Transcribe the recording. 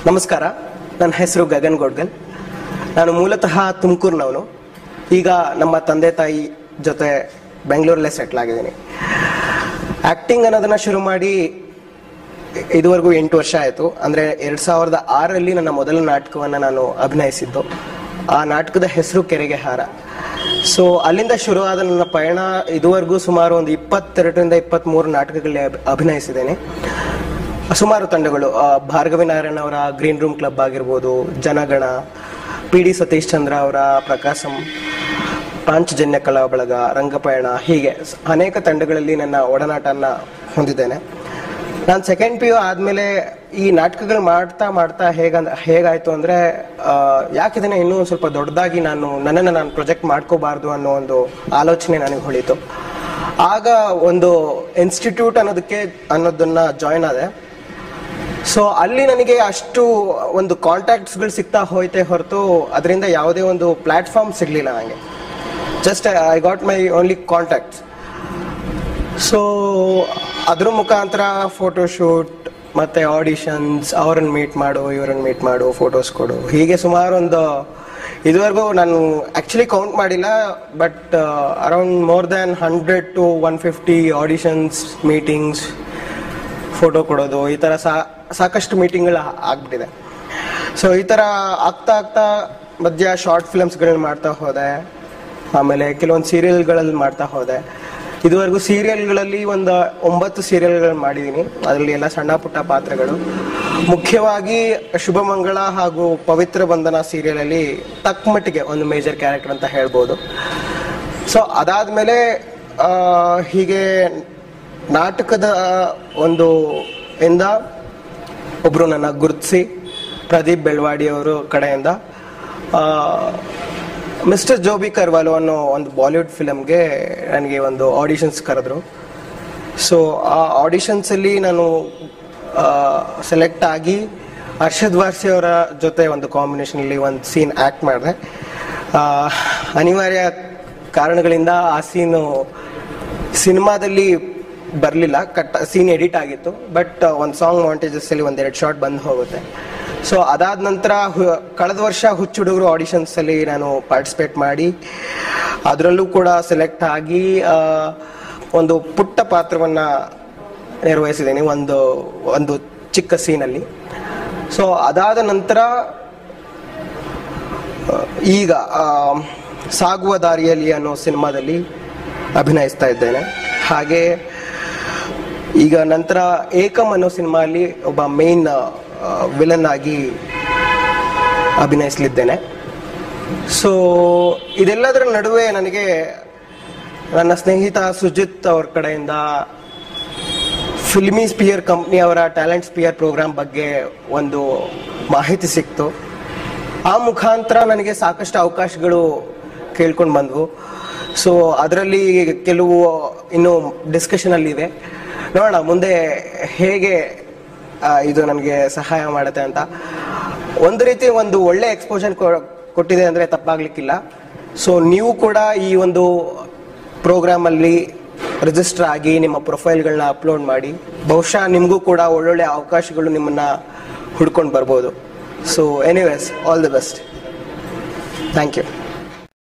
ನಮಸ್ಕಾರ, ನನ್ನ ಹೆಸರು ಗಗನ್ ಗೋಡ್ಗಲ್. ನಾನು ಮೂಲತಃ ತುಮಕೂರಿನವನು. ಈಗ ನಮ್ಮ ತಂದೆ ತಾಯಿ ಜೊತೆ ಬೆಂಗಳೂರಲ್ಲೇ ಸೆಟ್ಲ್ ಆಗಿದ್ದೀನಿ. ಆ್ಯಕ್ಟಿಂಗ್ ಅನ್ನೋದನ್ನು ಶುರು ಮಾಡಿ ಇದುವರೆಗೂ 8 ವರ್ಷ ಆಯಿತು. ಅಂದರೆ 2006ರಲ್ಲಿ ನನ್ನ ಮೊದಲ ನಾಟಕವನ್ನು ನಾನು ಅಭಿನಯಿಸಿದ್ದು. ಆ ನಾಟಕದ ಹೆಸರು ಕೆರೆಗೆ ಹಾರ. ಸೊ ಅಲ್ಲಿಂದ ಶುರುವಾದ ನನ್ನ ಪಯಣ ಇದುವರೆಗೂ ಸುಮಾರು ಒಂದು 22ರಿಂದ 23 ನಾಟಕಗಳಲ್ಲಿ ಅಭಿನಯಿಸಿದ್ದೇನೆ. ಸುಮಾರು ತಂಡಗಳು, ಭಾರ್ಗವಿ ನಾರಾಯಣ ಅವರ ಗ್ರೀನ್ ರೂಮ್ ಕ್ಲಬ್ ಆಗಿರ್ಬೋದು, ಜನಗಣ, PD ಸತೀಶ್ ಚಂದ್ರ ಅವರ ಪ್ರಕಾಶಂ, ಪಾಂಚಜನ್ಯ ಕಲಾ ಬಳಗ, ರಂಗಪಯಣ, ಹೀಗೆ ಅನೇಕ ತಂಡಗಳಲ್ಲಿ ನನ್ನ ಒಡನಾಟನ ಹೊಂದಿದ್ದೇನೆ. ನಾನು ಸೆಕೆಂಡ್ PU ಆದಮೇಲೆ ಈ ನಾಟಕಗಳು ಮಾಡ್ತಾ ಹೇಗಾಯಿತು ಅಂದರೆ, ಯಾಕಿದನ್ನು ಇನ್ನೂ ಸ್ವಲ್ಪ ದೊಡ್ಡದಾಗಿ ನನ್ನನ್ನು ನಾನು ಪ್ರೊಜೆಕ್ಟ್ ಮಾಡ್ಕೋಬಾರ್ದು ಅನ್ನೋ ಒಂದು ಆಲೋಚನೆ ನನಗೆ ಹೊಳಿತು. ಆಗ ಒಂದು ಇನ್ಸ್ಟಿಟ್ಯೂಟ್ ಅನ್ನೋದನ್ನ ಜಾಯ್ನ್ ಆದೆ. ಸೊ ಅಲ್ಲಿ ನನಗೆ ಅಷ್ಟು ಒಂದು ಕಾಂಟ್ಯಾಕ್ಟ್ಸ್ಗಳು ಸಿಗ್ತಾ ಹೋಯ್ತೆ ಹೊರತು ಅದರಿಂದ ಯಾವುದೇ ಒಂದು ಪ್ಲ್ಯಾಟ್ಫಾರ್ಮ್ ಸಿಗಲಿಲ್ಲ ನನಗೆ. Just I got my only contacts. So ಅದ್ರ ಮುಖಾಂತರ ಫೋಟೋಶೂಟ್ ಮತ್ತು ಆಡಿಷನ್ಸ್, ಅವ್ರನ್ನ ಮೀಟ್ ಮಾಡು, ಇವ್ರನ್ನ ಮೀಟ್ ಮಾಡು, ಫೋಟೋಸ್ ಕೊಡು, ಹೀಗೆ ಸುಮಾರು ಒಂದು ಇದುವರೆಗೂ ನಾನು ಆ್ಯಕ್ಚುಲಿ ಕೌಂಟ್ ಮಾಡಿಲ್ಲ, but around more than 100 to 150 auditions, meetings, photo ಕೊಡೋದು, ಈ ಥರ ಸಾಕಷ್ಟು ಮೀಟಿಂಗ್ಗಳು ಆಗ್ಬಿಟ್ಟಿದೆ. ಸೊ ಈ ಥರ ಆಗ್ತಾ ಮಧ್ಯ ಶಾರ್ಟ್ ಫಿಲಮ್ಸ್ಗಳನ್ನ ಮಾಡ್ತಾ ಹೋದೆ. ಆಮೇಲೆ ಕೆಲವೊಂದು ಸೀರಿಯಲ್ಗಳಲ್ಲಿ ಮಾಡ್ತಾ ಹೋದೆ. ಇದುವರೆಗೂ ಸೀರಿಯಲ್ಗಳಲ್ಲಿ ಒಂದು 9 ಸೀರಿಯಲ್ಗಳು ಮಾಡಿದ್ದೀನಿ. ಅದರಲ್ಲಿ ಎಲ್ಲ ಸಣ್ಣ ಪುಟ್ಟ ಪಾತ್ರಗಳು. ಮುಖ್ಯವಾಗಿ ಶುಭಮಂಗಳ ಹಾಗೂ ಪವಿತ್ರ ಬಂಧನ ಸೀರಿಯಲಲ್ಲಿ ತಕ್ಕಮಟ್ಟಿಗೆ ಒಂದು ಮೇಜರ್ ಕ್ಯಾರೆಕ್ಟರ್ ಅಂತ ಹೇಳ್ಬೋದು. ಸೊ ಅದಾದಮೇಲೆ ಹೀಗೆ ನಾಟಕದ ಒಂದು ಇಂದ ಒಬ್ಬರು ನನ್ನ ಗುರುತಿಸಿ, ಪ್ರದೀಪ್ ಬೆಳ್ವಾಡಿ ಅವರು ಕಡೆಯಿಂದ ಮಿಸ್ಟರ್ ಜೋಬಿ ಕರ್ವಾಲೋ ಅನ್ನೋ ಒಂದು ಬಾಲಿವುಡ್ ಫಿಲಮ್ಗೆ ನನಗೆ ಒಂದು ಆಡಿಷನ್ಸ್ ಕರೆದ್ರು. ಸೊ ಆ ಆಡಿಷನ್ಸಲ್ಲಿ ನಾನು ಸೆಲೆಕ್ಟ್ ಆಗಿ ಅರ್ಷದ್ ವಾರ್ಸಿ ಅವರ ಜೊತೆ ಒಂದು ಕಾಂಬಿನೇಷನಲ್ಲಿ ಒಂದು ಸೀನ್ ಆ್ಯಕ್ಟ್ ಮಾಡಿದೆ. ಅನಿವಾರ್ಯ ಕಾರಣಗಳಿಂದ ಆ ಸೀನು ಸಿನಿಮಾದಲ್ಲಿ ಬರಲಿಲ್ಲ, ಸೀನ್ ಎಡಿಟ್ ಆಗಿತ್ತು. ಬಟ್ ಒಂದು ಸಾಂಗ್ ಮಾಂಟೇಜಸ್ಸಲ್ಲಿ 1-2 ಶಾರ್ಟ್ ಬಂದು ಹೋಗುತ್ತೆ. ಸೊ ಅದಾದ ನಂತರ ಕಳೆದ ವರ್ಷ ಹುಚ್ಚು ಹುಡುಗರು ಆಡಿಷನ್ಸಲ್ಲಿ ನಾನು ಪಾರ್ಟಿಸಿಪೇಟ್ ಮಾಡಿ ಅದರಲ್ಲೂ ಕೂಡ ಸೆಲೆಕ್ಟ್ ಆಗಿ ಒಂದು ಪುಟ್ಟ ಪಾತ್ರವನ್ನು ನಿರ್ವಹಿಸಿದ್ದೀನಿ, ಒಂದು ಚಿಕ್ಕ ಸೀನಲ್ಲಿ. ಸೊ ಅದಾದ ನಂತರ ಈಗ ಸಾಗುವ ದಾರಿಯಲ್ಲಿ ಅನ್ನೋ ಸಿನಿಮಾದಲ್ಲಿ ಅಭಿನಯಿಸ್ತಾ ಇದ್ದೇನೆ. ಹಾಗೆ ಈಗ ನಂತರ ಏಕಂ ಅನ್ನೋ ಸಿನಿಮಾಲಿ ಒಬ್ಬ ಮೇನ್ ವಿಲನ್ ಆಗಿ ಅಭಿನಯಿಸಲಿದ್ದೇನೆ. ಸೊ ಇದೆಲ್ಲದರ ನಡುವೆ ನನಗೆ ನನ್ನ ಸ್ನೇಹಿತ ಸುಜಿತ್ ಅವ್ರ ಕಡೆಯಿಂದ ಫಿಲ್ಮಿ ಸ್ಪಿಯರ್ ಕಂಪ್ನಿ ಅವರ ಟ್ಯಾಲೆಂಟ್ ಸ್ಪಿಯರ್ ಪ್ರೋಗ್ರಾಮ್ ಬಗ್ಗೆ ಒಂದು ಮಾಹಿತಿ ಸಿಕ್ತು. ಆ ಮುಖಾಂತರ ನನಗೆ ಸಾಕಷ್ಟು ಅವಕಾಶಗಳು ಕೇಳ್ಕೊಂಡು ಬಂದವು. ಸೊ ಅದರಲ್ಲಿ ಕೆಲವು ಇನ್ನೂ ಡಿಸ್ಕಷನಲ್ಲಿದೆ. ನೋಡೋಣ ಮುಂದೆ ಹೇಗೆ ಇದು ನನಗೆ ಸಹಾಯ ಮಾಡುತ್ತೆ ಅಂತ. ಒಂದು ರೀತಿ ಒಂದು ಒಳ್ಳೆ ಎಕ್ಸ್ಪೋಜರ್ ಕೊಟ್ಟಿದೆ ಅಂದರೆ ತಪ್ಪಾಗ್ಲಿಕ್ಕಿಲ್ಲ. ಸೊ ನೀವು ಕೂಡ ಈ ಒಂದು ಪ್ರೋಗ್ರಾಮಲ್ಲಿ ರಿಜಿಸ್ಟರ್ ಆಗಿ ನಿಮ್ಮ ಪ್ರೊಫೈಲ್ಗಳನ್ನ ಅಪ್ಲೋಡ್ ಮಾಡಿ, ಬಹುಶಃ ನಿಮಗೂ ಕೂಡ ಒಳ್ಳೊಳ್ಳೆ ಅವಕಾಶಗಳು ನಿಮ್ಮನ್ನು ಹುಡ್ಕೊಂಡು ಬರ್ಬೋದು. So anyways, all the best. Thank you.